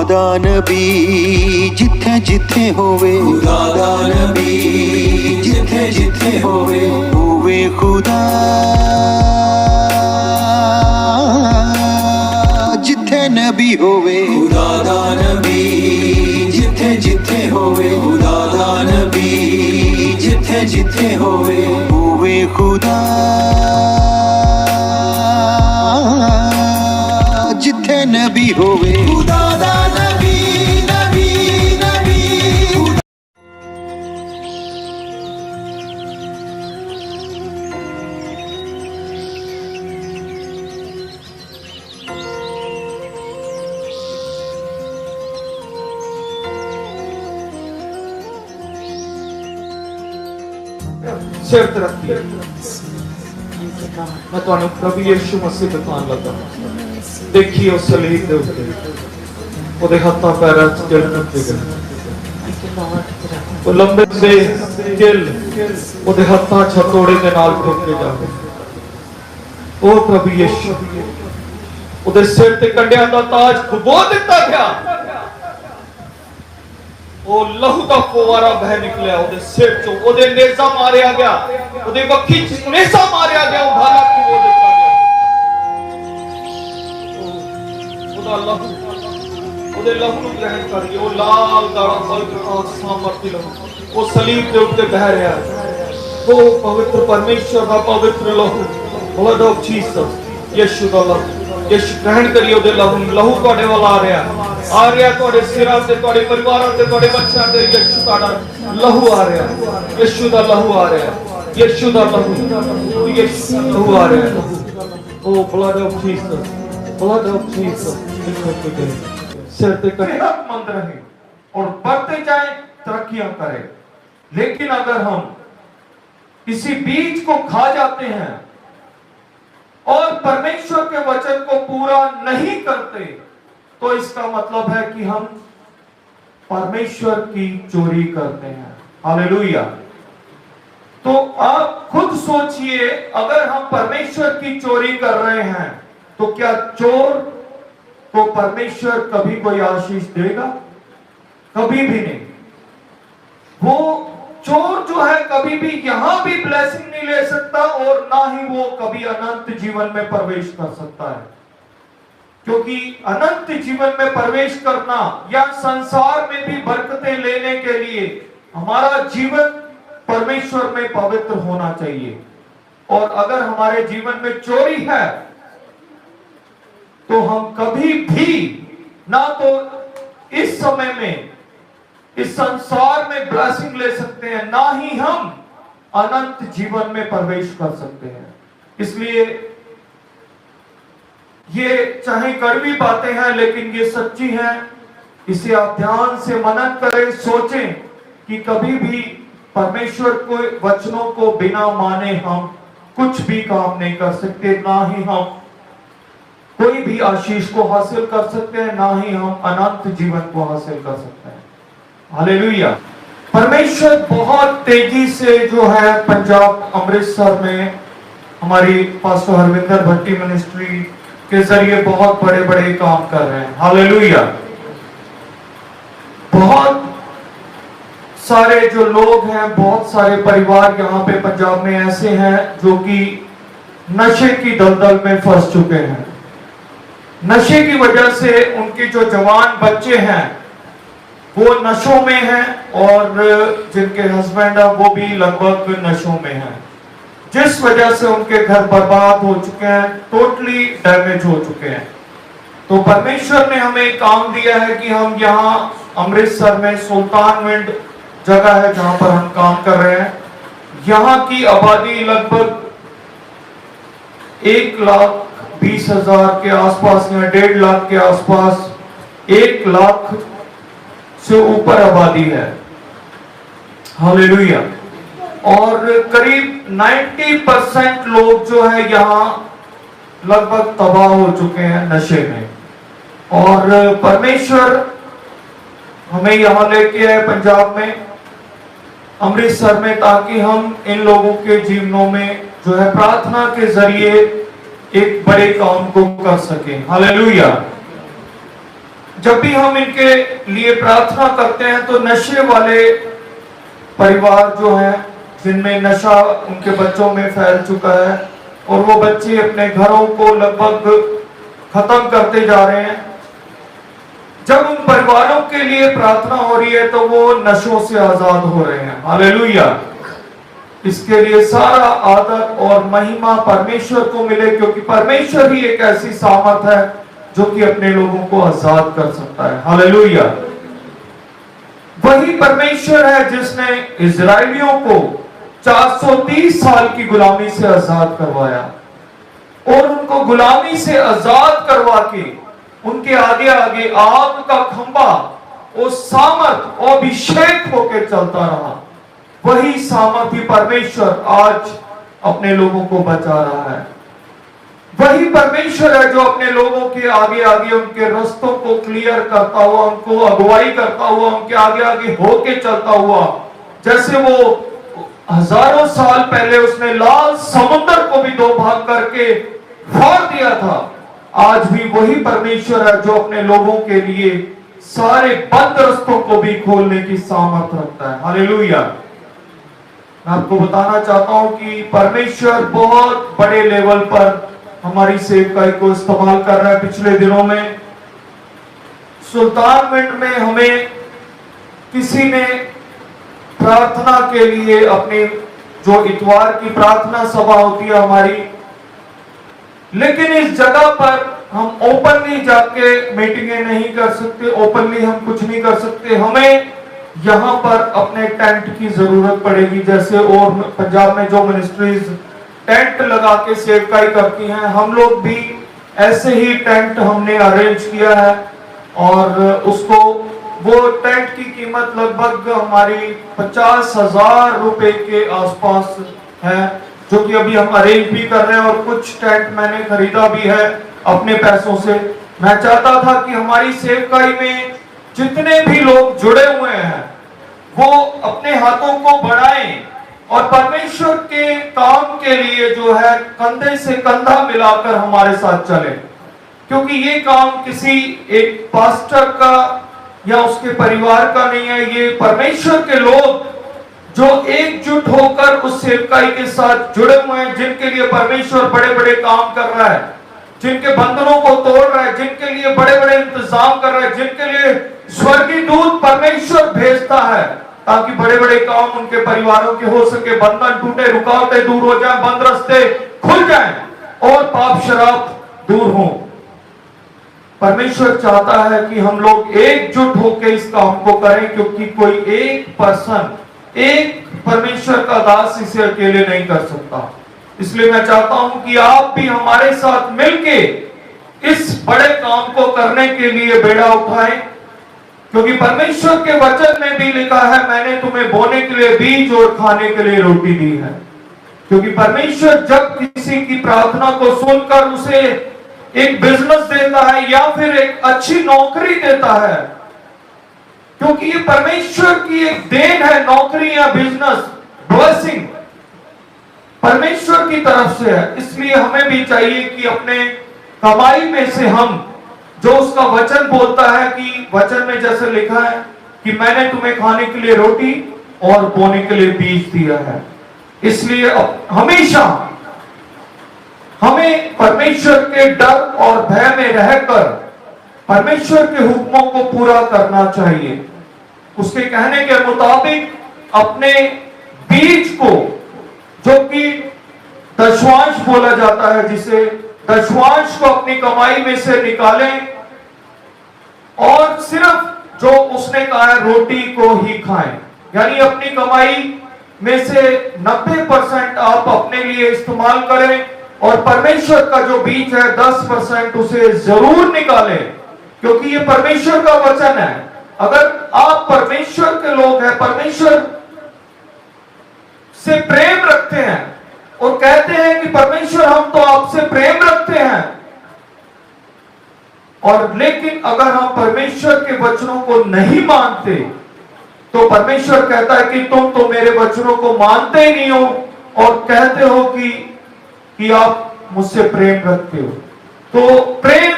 दा नबी जिथे जिथे होवे, खुदा दा नबी जिथे जिथे होवे खुदा जिथे नबी होवे, खुदा दा नबी जिथे जिथे होवे, खुदा दा नबी जिथे जिथे होवे खुदा जिथे नबी होवे, खुदा दा नबी नबी नबी। सिर तरक्की मैं तुहानू प्रभु यीशु मसीह बतान लगा। देखिए उस सलीब दे उत्ते ओदे हत्थां पैरां च जलन पिघल, ओ लंबे से किल ओदे हत्थां च हथौड़े दे नाल ठोके जावे। ओ प्रभु यीशु ओदे सिर ते कंडियां दा ताज खबो दिता गया। ओ लहू का फुवारा बह निकलिया ओदे सिर चो, ओदे नेज़ा मारिया गया, ओदे वक्की च नेज़ा मारिया गया, उभाला खबो दिता गया। ओदा लहू ओदे लहू नूं ग्रहण करिए। ओ लाल गाड़ा बलगता सामर्थी लहू ओ सलीब दे उत्ते बह रहा है। ओ पवित्र परमेश्वर दा पवित्र लहू, ब्लड ऑफ जीसस, यीशु दा लहू। यीशु ग्रहण करिए ओदे लहू, लहू तुहाडे वाल आ रहा तुहाडे सिरां ते, तुहाडे परिवारां ते, तुहाडे बच्चों ते। यीशु तुहाडा लहू आ रहा, यीशु दा लहू आ रहा, यीशु दा लहू, यीशु दा लहू आ रहा। Oh blood of Jesus, blood of Jesus. सिर ते सेहतमंद रहे और बढ़ते जाए, तरक्कियां करें। लेकिन अगर हम किसी बीज को खा जाते हैं और परमेश्वर के वचन को पूरा नहीं करते, तो इसका मतलब है कि हम परमेश्वर की चोरी करते हैं। हालेलुया। तो आप खुद सोचिए, अगर हम परमेश्वर की चोरी कर रहे हैं तो क्या चोर को परमेश्वर कभी कोई आशीष देगा? कभी भी नहीं। वो चोर जो है कभी भी यहां भी ब्लेसिंग नहीं ले सकता और ना ही वो कभी अनंत जीवन में प्रवेश कर सकता है। क्योंकि अनंत जीवन में प्रवेश करना या संसार में भी बरकतें लेने के लिए हमारा जीवन परमेश्वर में पवित्र होना चाहिए। और अगर हमारे जीवन में चोरी है तो हम कभी भी ना तो इस समय में इस संसार में ब्लेसिंग ले सकते हैं, ना ही हम अनंत जीवन में प्रवेश कर सकते हैं। इसलिए ये चाहे कड़वी बातें हैं लेकिन ये सच्ची हैं। इसे आप ध्यान से मनन करें, सोचें कि कभी भी परमेश्वर के वचनों को बिना माने हम कुछ भी काम नहीं कर सकते, ना ही हम कोई भी आशीष को हासिल कर सकते हैं, ना ही हम अनंत जीवन को हासिल कर सकते हैं। हालेलुया। परमेश्वर बहुत तेजी से जो है पंजाब अमृतसर में हमारी पास्टर हरविंदर भट्टी मिनिस्ट्री के जरिए बहुत बड़े बड़े काम कर रहे हैं। हालेलुया। बहुत सारे जो लोग हैं, बहुत सारे परिवार यहाँ पे पंजाब में ऐसे हैं जो कि नशे की दलदल में फंस चुके हैं। नशे की वजह से उनके जो जवान बच्चे हैं वो नशों में हैं और जिनके हस्बैंड है वो भी लगभग नशों में हैं, जिस वजह से उनके घर बर्बाद हो चुके हैं, टोटली डैमेज हो चुके हैं। तो परमेश्वर ने हमें काम दिया है कि हम यहाँ अमृतसर में सुल्तानविंड जगह है जहां पर हम काम कर रहे हैं। यहाँ की आबादी लगभग 1,20,000 के आसपास या 1.5 लाख के आसपास, 1 लाख से ऊपर आबादी है। हालेलुया। और करीब 90% लोग जो है यहाँ लगभग तबाह हो चुके हैं नशे में। और परमेश्वर हमें यहाँ लेके आए पंजाब में, अमृतसर में, ताकि हम इन लोगों के जीवनों में जो है प्रार्थना के जरिए एक बड़े काम को कर सकें। हालेलुया। जब भी हम इनके लिए प्रार्थना करते हैं तो नशे वाले परिवार जो है जिनमें नशा उनके बच्चों में फैल चुका है और वो बच्चे अपने घरों को लगभग खत्म करते जा रहे हैं, जब उन परिवारों के लिए प्रार्थना हो रही है तो वो नशों से आजाद हो रहे हैं। हालेलुया। इसके लिए सारा आदर और महिमा परमेश्वर को मिले, क्योंकि परमेश्वर ही एक ऐसी सामर्थ है जो कि अपने लोगों को आजाद कर सकता है। हालेलुया। वही परमेश्वर है जिसने इजराइलियों को 430 साल की गुलामी से आजाद करवाया और उनको गुलामी से आजाद करवा के उनके आगे आगे आग का खंबा और सामर्थ और अभिषेक होकर चलता रहा। वही सामर्थी परमेश्वर आज अपने लोगों को बचा रहा है। वही परमेश्वर है जो अपने लोगों के आगे आगे उनके रास्तों को क्लियर करता हुआ, उनको अगुवाई करता हुआ, उनके आगे आगे होके चलता हुआ, जैसे वो हजारों साल पहले उसने लाल समुद्र को भी दो भाग करके फाड़ दिया था। आज भी वही परमेश्वर है जो अपने लोगों के लिए सारे बंद रास्तों को भी खोलने की सामर्थ रखता है। हालेलुया। मैं आपको बताना चाहता हूं कि परमेश्वर बहुत बड़े लेवल पर हमारी सेवकाई को इस्तेमाल कर रहा है। पिछले दिनों में सुल्तानविंड में हमें किसी ने प्रार्थना के लिए अपनी जो इतवार की प्रार्थना सभा होती है हमारी, लेकिन इस जगह पर हम ओपनली जाके मीटिंगें नहीं कर सकते, ओपनली हम कुछ नहीं कर सकते। हमें यहां पर अपने टेंट की जरूरत पड़ेगी, जैसे और पंजाब में जो मिनिस्ट्रीज टेंट लगा के सेवकाई करती हैं, हम लोग भी ऐसे ही टेंट हमने अरेंज किया है और उसको वो टेंट की कीमत लगभग हमारी 50,000 रुपए के आसपास है, जो कि अभी हम अरेंज भी कर रहे हैं और कुछ टेंट मैंने खरीदा भी है अपने पैसों से। मैं चाहता था कि हमारी सेवकाई में जितने भी लोग जुड़े हुए हैं वो अपने हाथों को बढ़ाएं और परमेश्वर के काम के लिए जो है कंधे से कंधा मिलाकर हमारे साथ चले, क्योंकि ये काम किसी एक पास्टर का या उसके परिवार का नहीं है। ये परमेश्वर के लोग जो एकजुट होकर उस सेवकाई के साथ जुड़े हुए हैं, जिनके लिए परमेश्वर बड़े बड़े काम कर रहा है, जिनके बंधनों को तोड़ रहा है, जिनके लिए बड़े बड़े इंतजाम कर रहा है, जिनके लिए स्वर्गीय दूत परमेश्वर भेजता है ताकि बड़े बड़े काम उनके परिवारों के हो सके, बंधन टूटे, रुकावटें दूर हो जाए, बंद रास्ते खुल जाएं और पाप शराब दूर हो। परमेश्वर चाहता है कि हम लोग एकजुट होकर इस काम को करें, क्योंकि कोई एक पर्सन, एक परमेश्वर का दास इसे अकेले नहीं कर सकता। इसलिए मैं चाहता हूं कि आप भी हमारे साथ मिलके इस बड़े काम को करने के लिए बेड़ा उठाएं, क्योंकि परमेश्वर के वचन में भी लिखा है, मैंने तुम्हें बोने के लिए बीज और खाने के लिए रोटी दी है। क्योंकि परमेश्वर जब किसी की प्रार्थना को सुनकर उसे एक बिजनेस देता है या फिर एक अच्छी नौकरी देता है, क्योंकि ये परमेश्वर की एक देन है, नौकरी या बिजनेस ब्लेसिंग परमेश्वर की तरफ से है। इसलिए हमें भी चाहिए कि अपने कमाई में से हम, जो उसका वचन बोलता है कि वचन में जैसे लिखा है कि मैंने तुम्हें खाने के लिए रोटी और बोने के लिए बीज दिया है, इसलिए हमेशा हमें परमेश्वर के डर और भय में रहकर परमेश्वर के हुक्मों को पूरा करना चाहिए। उसके कहने के मुताबिक अपने बीज को, जो कि दशवांश बोला जाता है, जिसे दशवांश को अपनी कमाई में से निकालें और सिर्फ जो उसने कहा है रोटी को ही खाएं। यानी अपनी कमाई में से 90% आप अपने लिए इस्तेमाल करें और परमेश्वर का जो बीज है 10% उसे जरूर निकालें, क्योंकि ये परमेश्वर का वचन है। अगर आप परमेश्वर के लोग हैं, परमेश्वर से प्रेम रखते हैं और कहते हैं कि परमेश्वर हम तो आपसे प्रेम रखते हैं, और लेकिन अगर हम परमेश्वर के वचनों को नहीं मानते तो परमेश्वर कहता है कि तुम तो मेरे वचनों को मानते ही नहीं हो और कहते हो कि आप मुझसे प्रेम रखते हो। तो प्रेम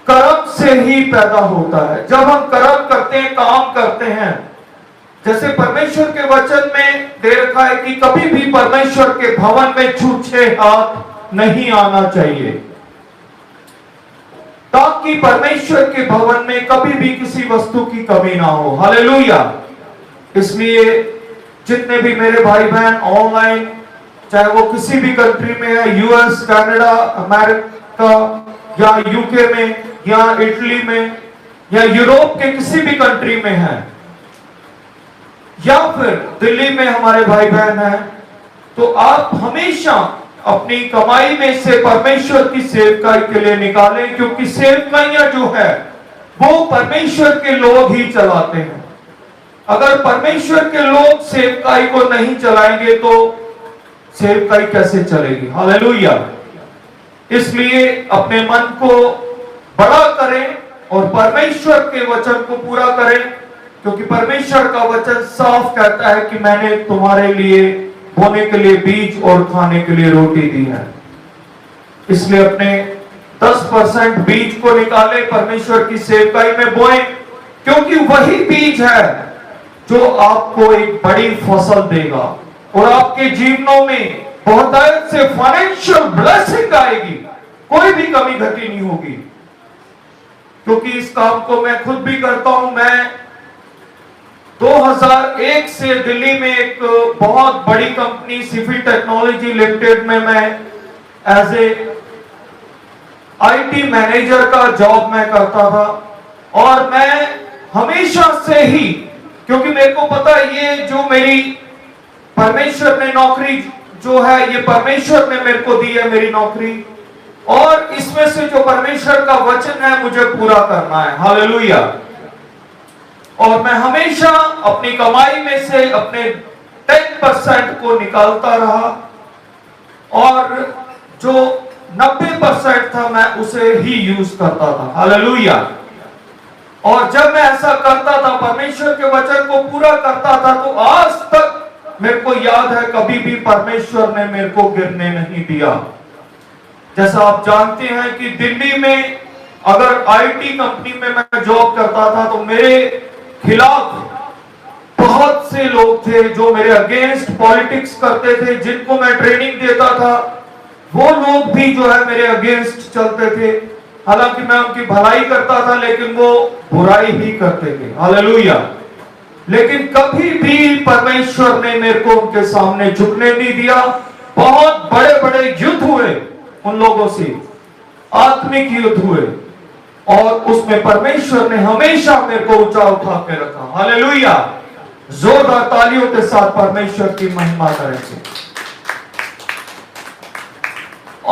कर्म से ही पैदा होता है। जब हम कर्म करते हैं, काम करते हैं, जैसे परमेश्वर के वचन में दे रखा है कि कभी भी परमेश्वर के भवन में छूछे हाथ नहीं आना चाहिए, ताकि परमेश्वर के भवन में कभी भी किसी वस्तु की कमी ना हो। हालेलुया। इसलिए जितने भी मेरे भाई बहन ऑनलाइन, चाहे वो किसी भी कंट्री में है, यूएस, कनाडा, अमेरिका या यूके में या इटली में या यूरोप के किसी भी कंट्री में है, या फिर दिल्ली में हमारे भाई बहन हैं, तो आप हमेशा अपनी कमाई में से परमेश्वर की सेवकाई के लिए निकालें, क्योंकि सेवकाइयां जो है वो परमेश्वर के लोग ही चलाते हैं। अगर परमेश्वर के लोग सेवकाई को नहीं चलाएंगे तो सेवकाई कैसे चलेगी? हालेलुया। इसलिए अपने मन को बड़ा करें और परमेश्वर के वचन को पूरा करें, क्योंकि परमेश्वर का वचन साफ कहता है कि मैंने तुम्हारे लिए बोने के लिए बीज और खाने के लिए रोटी दी है। इसलिए अपने 10% बीज को निकाले, परमेश्वर की सेवकाई में बोए, क्योंकि वही बीज है जो आपको एक बड़ी फसल देगा और आपके जीवनों में बहुतायत से फाइनेंशियल ब्लेसिंग आएगी, कोई भी कमी घटी नहीं होगी। क्योंकि इस काम को मैं खुद भी करता हूं। मैं 2001 से दिल्ली में एक बहुत बड़ी कंपनी सिफी टेक्नोलॉजी लिमिटेड में मैं एज ए आईटी मैनेजर का जॉब मैं करता था, और मैं हमेशा से ही, क्योंकि मेरे को पता है ये जो मेरी परमेश्वर ने नौकरी जो है, ये परमेश्वर ने मेरे को दी है मेरी नौकरी, और इसमें से जो परमेश्वर का वचन है मुझे पूरा करना है। हालेलुया। और मैं हमेशा अपनी कमाई में से अपने 10% को निकालता रहा, और जो 90% था मैं उसे ही यूज करता था। हालेलुया। और जब मैं ऐसा करता था, परमेश्वर के वचन को पूरा करता था, तो आज तक मेरे को याद है कभी भी परमेश्वर ने मेरे को गिरने नहीं दिया। जैसा आप जानते हैं कि दिल्ली में अगर आईटी कंपनी में मैं जॉब करता था तो मेरे खिलाफ बहुत से लोग थे जो मेरे अगेंस्ट पॉलिटिक्स करते थे, जिनको मैं ट्रेनिंग देता था वो लोग भी जो है मेरे अगेंस्ट चलते थे। हालांकि मैं उनकी भलाई करता था, लेकिन वो बुराई ही करते थे। हालेलुया। लेकिन कभी भी परमेश्वर ने मेरे को उनके सामने झुकने नहीं दिया। बहुत बड़े बड़े युद्ध हुए उन लोगों से, आत्मिक युद्ध हुए, और उसमें परमेश्वर ने हमेशा मेरे को ऊंचा उठा के रखा। हालेलुया। जोरदार तालियों के साथ परमेश्वर की महिमा करेंगे।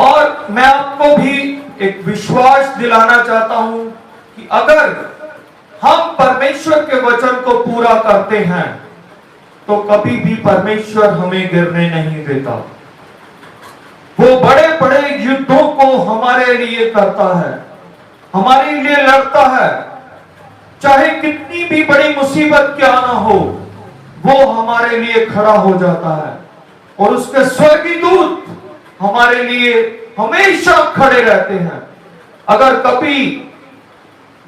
और मैं आपको भी एक विश्वास दिलाना चाहता हूं कि अगर हम परमेश्वर के वचन को पूरा करते हैं तो कभी भी परमेश्वर हमें गिरने नहीं देता। वो बड़े बड़े युद्धों को हमारे लिए करता है, हमारे लिए लड़ता है। चाहे कितनी भी बड़ी मुसीबत क्या ना हो, वो हमारे लिए खड़ा हो जाता है, और उसके स्वर्गीय दूत हमारे लिए हमेशा खड़े रहते हैं। अगर कभी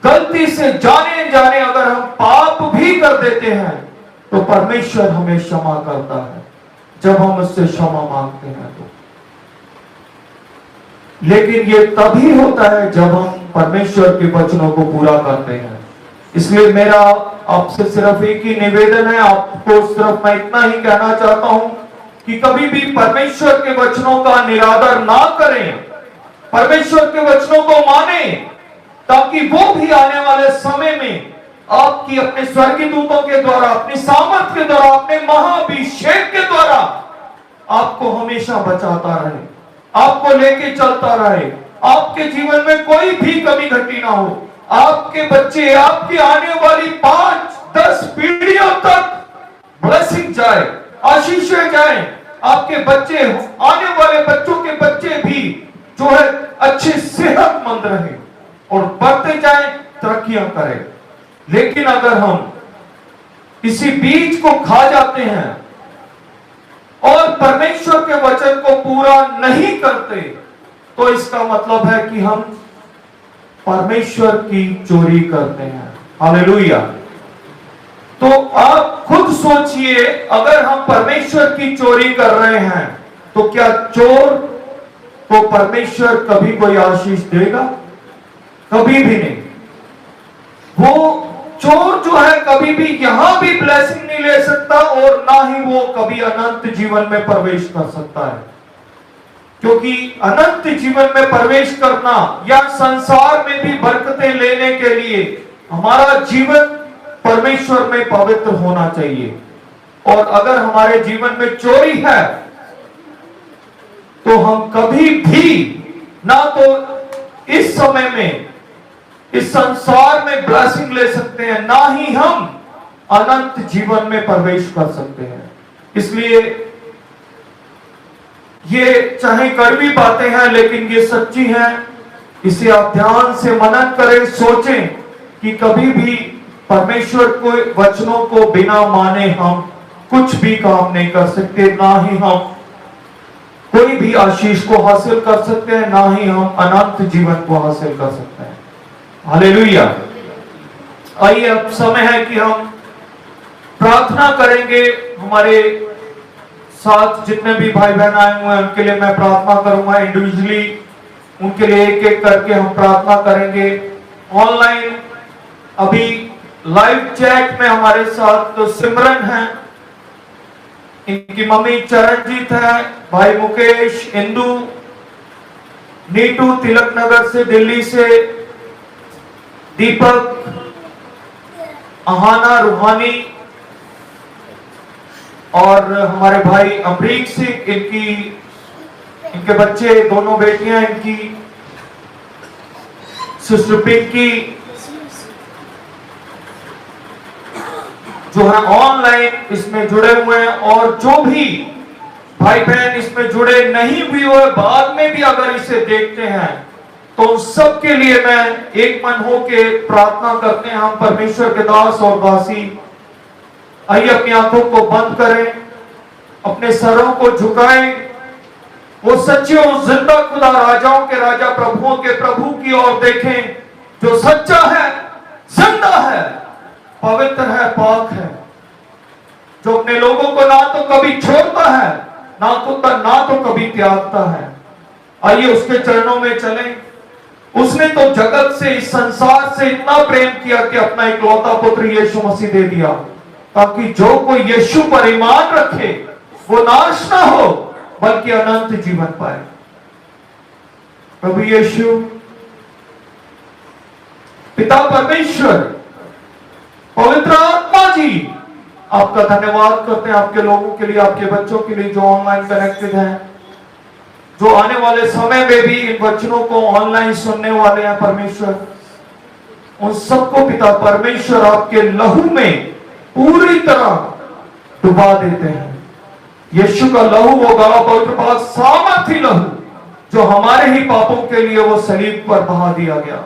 गलती से जाने जाने अगर हम पाप भी कर देते हैं तो परमेश्वर हमें क्षमा करता है, जब हम उससे क्षमा मांगते हैं तो। लेकिन ये तभी होता है जब हम परमेश्वर के वचनों को पूरा करते हैं। इसलिए मेरा आपसे सिर्फ एक ही निवेदन है, आपको सिर्फ मैं इतना ही कहना चाहता हूं कि कभी भी परमेश्वर के वचनों का निरादर ना करें, परमेश्वर के वचनों को माने, ताकि वो भी आने वाले समय में आपकी अपने स्वर्गीय दूतों के द्वारा, अपनी सामर्थ के द्वारा, अपने महाअभिषेक के द्वारा आपको हमेशा बचाता रहे, आपको लेके चलता रहे, आपके जीवन में कोई भी कमी घटी ना हो। आपके बच्चे, आपकी आने वाली 5-10 पीढ़ियों तक ब्लेसिंग जाए, आशीषें जाए। आपके बच्चे, आने वाले बच्चों के बच्चे भी जो है अच्छे सेहतमंद रहे और बढ़ते जाए, तरक्कियां करें। लेकिन अगर हम इसी बीज को खा जाते हैं और परमेश्वर के वचन को पूरा नहीं करते, तो इसका मतलब है कि हम परमेश्वर की चोरी करते हैं। हालेलुया। तो आप खुद सोचिए, अगर हम परमेश्वर की चोरी कर रहे हैं तो क्या चोर को परमेश्वर कभी कोई आशीष देगा? कभी भी नहीं। वो चोर जो है कभी भी यहां भी ब्लेसिंग नहीं ले सकता और ना ही वो कभी अनंत जीवन में प्रवेश कर सकता है, क्योंकि अनंत जीवन में प्रवेश करना या संसार में भी बरकतें लेने के लिए हमारा जीवन परमेश्वर में पवित्र होना चाहिए। और अगर हमारे जीवन में चोरी है तो हम कभी भी ना तो इस समय में इस संसार में ब्लेसिंग ले सकते हैं, ना ही हम अनंत जीवन में प्रवेश कर सकते हैं। इसलिए ये चाहे कड़वी बातें हैं लेकिन ये सच्ची हैं। इसे आप ध्यान से मनन करें, सोचें कि कभी भी परमेश्वर के वचनों को बिना माने हम कुछ भी काम नहीं कर सकते, ना ही हम कोई भी आशीष को हासिल कर सकते हैं, ना ही हम अनंत जीवन को हासिल कर सकते हैं। हालेलुया। आइए अब समय है कि हम प्रार्थना करेंगे। हमारे साथ जितने भी भाई बहन आए हुए हैं उनके लिए मैं प्रार्थना करूंगा इंडिविजुअली, उनके लिए एक एक करके हम प्रार्थना करेंगे। ऑनलाइन अभी लाइव चैट में हमारे साथ तो सिमरन है, इनकी मम्मी चरणजीत है, भाई मुकेश, इंदू, नीटू तिलक नगर से, दिल्ली से, दीपक, अहाना रूहानी और हमारे भाई अमरीक सिंह, इनके बच्चे, दोनों बेटियां इनकी, सिस्टर पिंकी जो है ऑनलाइन इसमें जुड़े हुए हैं, और जो भी भाई बहन इसमें जुड़े नहीं भी हुए बाद में भी अगर इसे देखते हैं तो सबके लिए मैं एक मन हो के प्रार्थना करते हैं। हम परमेश्वर के दास और दासी आइए अपनी आंखों को बंद करें, अपने सरों को झुकाएं, वो सच्चे और जिंदा खुदा, राजाओं के राजा, प्रभुओं के प्रभु की ओर देखें, जो सच्चा है, जिंदा है, पवित्र है, पाक है, जो अपने लोगों को ना तो कभी छोड़ता है ना तो कभी त्यागता है। आइए उसके चरणों में चलें। उसने तो जगत से, इस संसार से इतना प्रेम किया कि अपना इकलौता पुत्र यीशु मसीह दे दिया, ताकि जो कोई यीशु पर ईमान रखे वो नाश ना हो बल्कि अनंत जीवन पाए। प्रभु यीशु, पिता परमेश्वर, पवित्र आत्मा जी, आपका धन्यवाद करते हैं आपके लोगों के लिए, आपके बच्चों के लिए जो ऑनलाइन कनेक्टेड हैं, जो आने वाले समय में भी इन वचनों को ऑनलाइन सुनने वाले हैं। परमेश्वर, उन सबको पिता परमेश्वर आपके लहू में पूरी तरह डुबा देते हैं। यीशु का लहू, वो गला पवित्र पाक सामर्थी लहू जो हमारे ही पापों के लिए वो सलीब पर बहा दिया गया।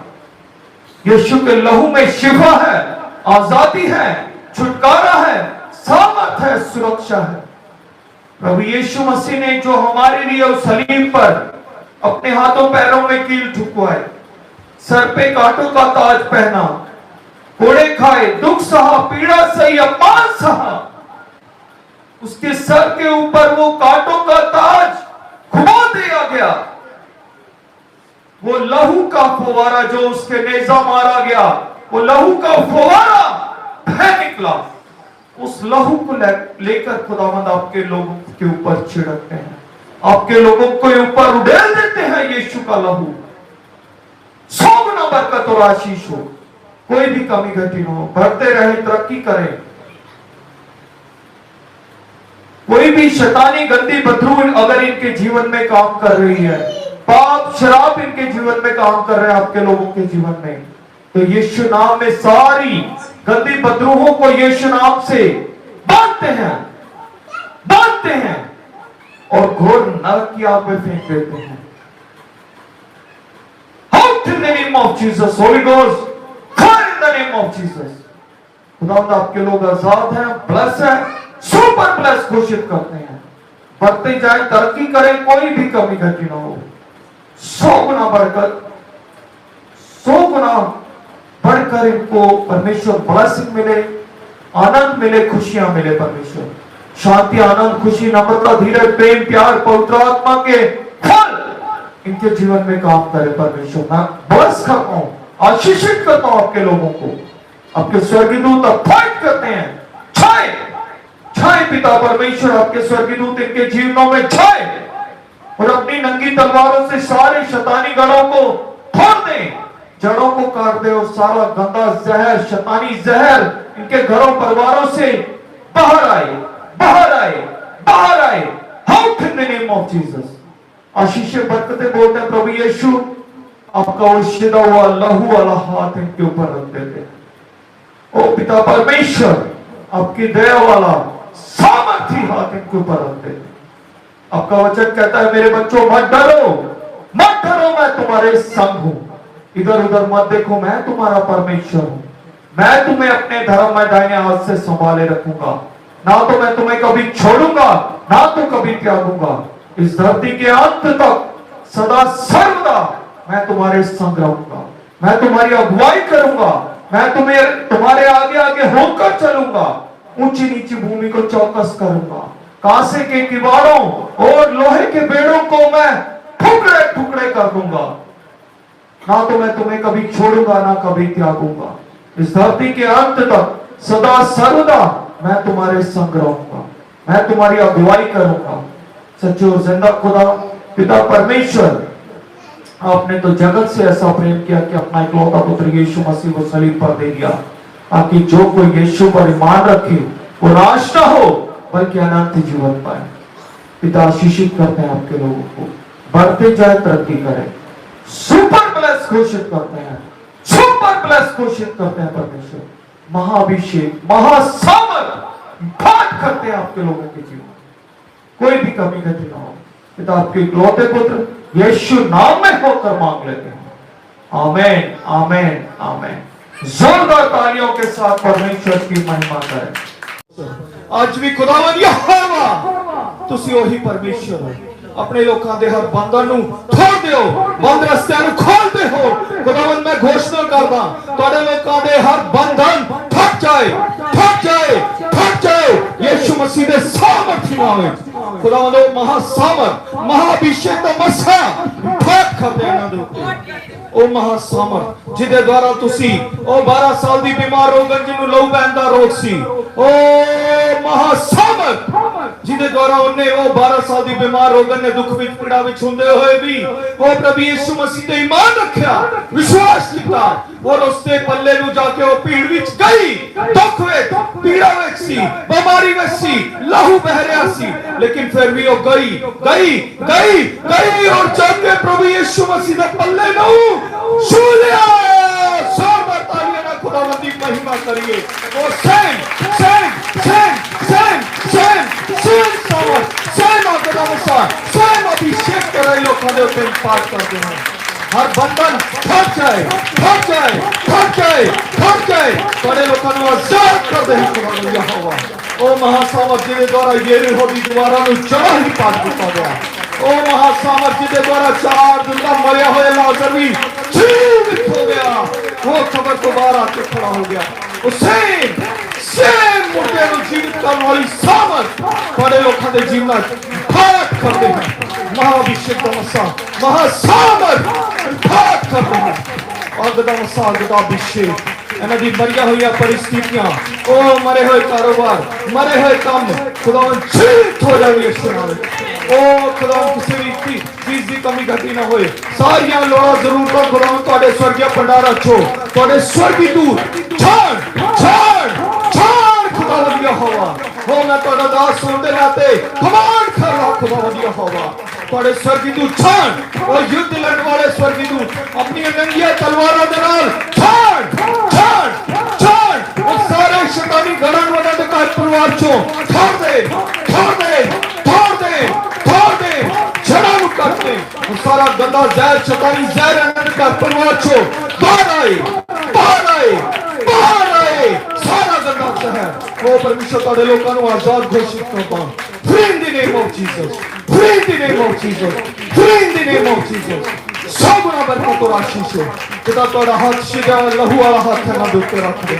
यीशु के लहू में शिफा है, आजादी है, छुटकारा है, सामर्थ है, सुरक्षा है। प्रभु यीशु मसीह ने जो हमारे लिए उस सलीब पर अपने हाथों पैरों में कील ठुकवाए, सर पे कांटों का ताज पहना, कोड़े खाए, दुख सहा, पीड़ा सही, अपमान सहा, उसके सर के ऊपर वो कांटों का ताज घुमा दिया गया। वो लहू का फुवारा जो उसके नेजा मारा गया, वो लहू का फुवारा बह निकला। उस लहू को लेकर खुदावंद आपके लोगों के ऊपर छिड़कते हैं, आपके लोगों के ऊपर उड़ेल देते हैं। यीशु का लहू 100 गुना बरकत और आशीष हो, कोई भी कमी घटी न हो, बढ़ते रहे, तरक्की करें। कोई भी शैतानी गंदी बदरू अगर इनके जीवन में काम कर रही है, पाप शराब इनके जीवन में काम कर रहे हैं आपके लोगों के जीवन में, तो यीशु नाम में सारी गंदी बदरूहों को यीशु नाम से बांधते हैं और घोर नरक की आग में फेंक देते हैं। Out in the name of Jesus, Holy Ghost, fire in the name of Jesus। खुदावंद आपके लोग आजाद हैं, ब्लेस है, सुपर ब्लेस घोषित करते हैं। बढ़ते जाए, तरक्की करें, कोई भी कमी घटी ना हो, 100 गुना बरकत, 100 गुना बढ़कर इनको परमेश्वर ब्लेसिंग मिले, आनंद मिले, खुशियां मिले। परमेश्वर शांति, आनंद, खुशी, नम्रता, धीरज, प्रेम, प्यार, पवित्र आत्मा के फल इनके जीवन में काम करे। परमेश्वर मैं ब्लेस करता हूं, आशीषित करता हूं आपके लोगों को। आपके स्वर्गीय दूत फाइट करते हैं, छाए छाए पिता परमेश्वर, आपके स्वर्गीय दूत इनके जीवनों में छाए और अपनी नंगी तलवारों से सारे शैतानी गढ़ों को फोड़ दें, जड़ों को काट दे और सारा गंदा जहर, शैतानी जहर इनके घरों परिवारों से बाहर आए, बाहर आए, बाहर आए। Out in the name of Jesus. आशीष बरकतें बोलते हैं प्रभु यीशु, आपका वो शिदा हुआ लहू वाला हाथ इनके ऊपर रख देते। ओ पिता परमेश्वर, आपकी दया वाला सामर्थी हाथ इनके ऊपर रख देते। आपका वचन कहता है मेरे बच्चों मत डरो, मत डरो, मैं तुम्हारे संग हूं। इधर उधर मत देखो, मैं तुम्हारा परमेश्वर हूं। मैं तुम्हें अपने धर्म में दाहिने हाथ से संभाले रखूंगा। ना तो मैं तुम्हें कभी छोड़ूंगा, ना तो कभी त्यागूंगा। इस धरती के अंत तक सदा सर्वदा मैं तुम्हारे संग रहूंगा। मैं तुम्हारी अगुवाई करूंगा। मैं तुम्हें तुम्हारे आगे आगे होकर चलूंगा। ऊंची नीची भूमि को चौकस करूंगा। कांसे के किवाड़ों और लोहे के बेड़ों को मैं टुकड़े टुकड़े कर दूंगा। ना तो मैं तुम्हें कभी छोड़ूंगा, ना कभी त्यागूंगा। इस धरती के अंत तक सदा सर्वदा मैं तुम्हारे संग रहूंगा। मैं तुम्हारी अगुवाई करूंगा। सच्चे और जिंदा खुदा पिता परमेश्वर, आपने तो जगत से ऐसा प्रेम किया कि अपना इकलौता पुत्र यीशु मसीह को सलीब पर दे दिया, ताकि जो कोई यीशु पर ईमान रखे वो नाश न हो बल्कि अनंत जीवन पाए। पिता आशीषित करते हैं आपके लोगों को, बढ़ते जाए, तरक्की करें। सुपर ब्लेस घोषित करते हैं, सुपर ब्लेस घोषित करते हैं। परमेश्वर महाअभिषेक, महासामर्थ पाठ करते हैं आपके लोगों के जीवन, कोई भी कमी घटी ना हो। पिता आपके इकलौते पुत्र यीशु नाम में होकर मांग लेते हैं। आमेन, आमेन, आमेन। जोरदार तालियों के साथ परमेश्वर की महिमा करें। आज भी खुदावन यहोवा तुसी वही परमेश्वर हो। अपने लोगों के हर बंधन ਨੂੰ ਤੋੜ ਦਿਓ, ਬੰਦ ਰਸਤਿਆਂ ਨੂੰ ਖੋਲਦੇ ਹੋ। खुदावन मैं घोषणा करदा ਤੁਹਾਡੇ ਲੋਕਾਂ ਦੇ हर बंधन फट जाए, फट जाए, फट जाए यीशु मसीह ਦੇ सामर्थ्य नाम ਵਿੱਚ। खुदावन ਉਹ महासामर्थ, महाअभिषेक ਦਾ मसा फट कर दे ਇਹਨਾਂ ਦੇ ਉੱਤੇ। ਉਹ महासामर्थ ਜਿਹਦੇ ਦੁਆਰਾ ਤੁਸੀਂ ਉਹ 12 ਸਾਲ ਦੀ ਬਿਮਾਰ ਰੋਗਨ ਜਿਹਨੂੰ ਲਹੂ ਬਹਿਣ ਦਾ ਰੋਗ ਸੀ, ਉਹ महासामर्थ ਜਿਹਦੇ ਦੁਆਰਾ ਉਹਨੇ ਉਹ 12 ਸਾਲ ਦੀ ਬਿਮਾਰ ਰੋਗਨ ਨੇ ਦੁੱਖ ਵਿੱਚ ਪੀੜਾ ਵਿੱਚ ਹੁੰਦੇ ਹੋਏ ਵੀ ਉਹ ਪ੍ਰਭੂ ਯਿਸੂ ਮਸੀਹ ਤੇ ਈਮਾਨ ਰੱਖਿਆ, ਵਿਸ਼ਵਾਸ ਕੀਤਾ और उसके पल्ले ਨੂੰ ਜਾ ਕੇ ਉਹ ਭੀੜ ਵਿੱਚ ਗਈ। ਦੁੱਖ ਵਿੱਚ, ਪੀੜਾ ਵਿੱਚ ਸੀ, ਬਿਮਾਰੀ ਵਿੱਚ ਸੀ, ਲਹੂ ਬਹਿ ਰਿਹਾ ਸੀ, लेकिन फिर भी वो गई गई गई गई और जाके प्रभु यीशु मसीह के पल्ले ਨੂੰ छू लिया। जोरदार तालियां ना खुदावंद की महिमा करिए। वो same same same same same same सामर्थ, सेम खुदावंद, सेम अभिषेक करे लोगों के ऊपर पाठ करते हैं। हर बंधन फट जाए, फट जाए, फट जाए, फट जाए। बड़े लोगों को आजाद कर दे खुदावंद यहोवा। ओ महासामर्थ जिसके द्वारा यरीहो दी दीवारां ਨੂੰ ਚੜਾ ਹੀ ਪਾ ਦਿੱਤਾ ਗਿਆ। ओ महासामर्थ जिसके द्वारा 4 दिन का मरिया हुआ लाजर भी जीवित हो गया। वो खबर को बाहर आके खड़ा हो गया। सेम मुर्दे को जीवित करने वाली सामर्थ बड़े लोगों के जीवन पाठ करते हैं। महाअभिषेक का मसा, महासामर्थ पाठ करते हैं। अगदा मसा, अगदा अभिषेक ਇਹਨਾਂ ਦੀ ਮਰੀਆਂ ਹੋਈਆਂ परिस्थितियां, ਉਹ मरे हुए कारोबार, मरे हुए काम खुदावन जीवित हो जाए यीशु नाम में। ओ खुदावन किसी भी चीज की कमी घटी ना होए। सारियां लोड़ां जरूरतां खुदावन ਤੁਹਾਡੇ स्वर्गीय भंडारा चो ਤੁਹਾਡੇ स्वर्गीय दूत छाड़ छाड़ छाड़ खुदावन यहोवा। हो मैं ਤੁਹਾਡਾ ਦਾਸ ਹੋਣ ਦੇ ਨਾਤੇ ਕਮਾਂਡ ਕਰ ਰਹਾ खुदावन यहोवा। ਤੁਹਾਡੇ स्वर्गीय दूत छाड़ और युद्ध लड़ने वाले स्वर्गीय दूत अपनी नंगियां तलवारों ਦੇ ਨਾਲ छाड़ छाड़ छाड़ और सारे शैतानी गणन वाले ਦੇ ਘਰ ਪਰਿਵਾਰ ਚੋਂ छोड़ दे, छोड़ दे, छोड़ दे, छोड़ दे, जड़ा ਨੂੰ ਕੱਟ ਦੇ। ਉਹ ਸਾਰਾ ਗੰਦਾ ਜ਼ਹਿਰ, ਸ਼ੈਤਾਨੀ ਜ਼ਹਿਰ ਇਹਨਾਂ ਦੇ ਘਰ ਪਰਿਵਾਰ ਚੋਂ ਬਾਹਰ ਆਏ, ਬਾਹਰ ਆਏ, ਬਾਹਰ ਆਏ। ਸਾਰਾ ਗੰਦਾ ਜ਼ਹਿਰ ਉਹ ਪਰਮੇਸ਼ਰ ਤੁਹਾਡੇ ਲੋਕਾਂ ਨੂੰ ਆਜ਼ਾਦ ਘੋਸ਼ਿਤ ਕਰਦਾ। Free in the name of Jesus, free in the name of Jesus, free in the name of Jesus। 100 गुना बरकत और आशीष हो। पिता तोड़ा हाथ सीधा लहू वाला हाथ है ना दुख रख दे।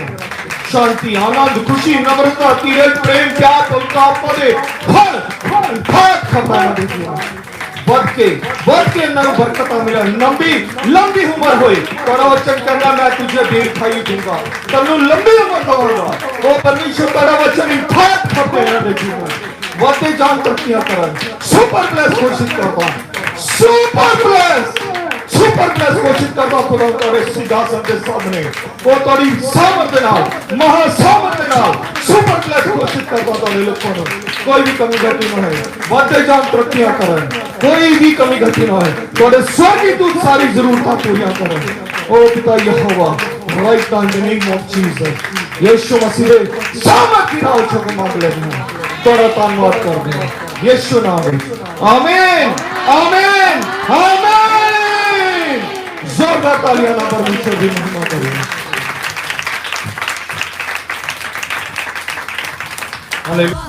शांति, आनंद, खुशी, नम्रता, धीरज, प्रेम, त्याग, पवित्र आत्मा दे फल खपा दे दिया। बढ़ के अंदर बरकत मिला, लंबी उम्र हुई। तोड़ा वचन करना मैं तुझे दीर्घायु दूंगा, तन्नू लंबी उम्र दूंगा। वो परमेश्वर तोड़ा वचन इफात खपे ना दे जीवन वाते जान तरक्कियां करन। सुपर प्लस घोषित करता, सुपर प्लस घोषित करता खुदा तोड़े सिंहासन के सामने। वो तोड़ी सामर्थ नाल, महासामर्थ नाल सुपर प्लस घोषित करता तोड़े लोगों ने। कोई भी कमी घटी न है, वाते जान तरक्कियां करन, कोई भी कमी घटी न है। तोड़े स्वर्गीय दूत सारी जरूरतां पूरियां करन। ओ पिता यहोवा, right now in the name of Jesus, यीशु मसीह दे सामर्थ की नाल चुक मांग लेना। तोड़ा धन्यवाद कर दे यीशु नाम में, आमीन आमीन आमीन। जोरदार तालियां ना परमेश्वर की महिमा करें। हालेलुया।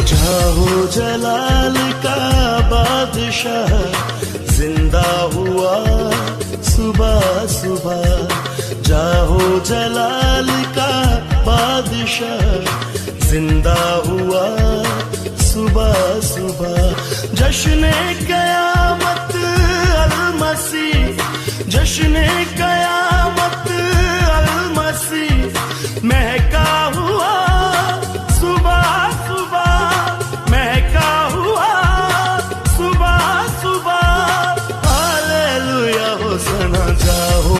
जाहो जलाल का बादशाह जिंदा हुआ सुबह सुबह, जाहो जलाल का बादशाह जिंदा हुआ सुबह सुबह। जश्न क़यामत अल मसीह, जश्न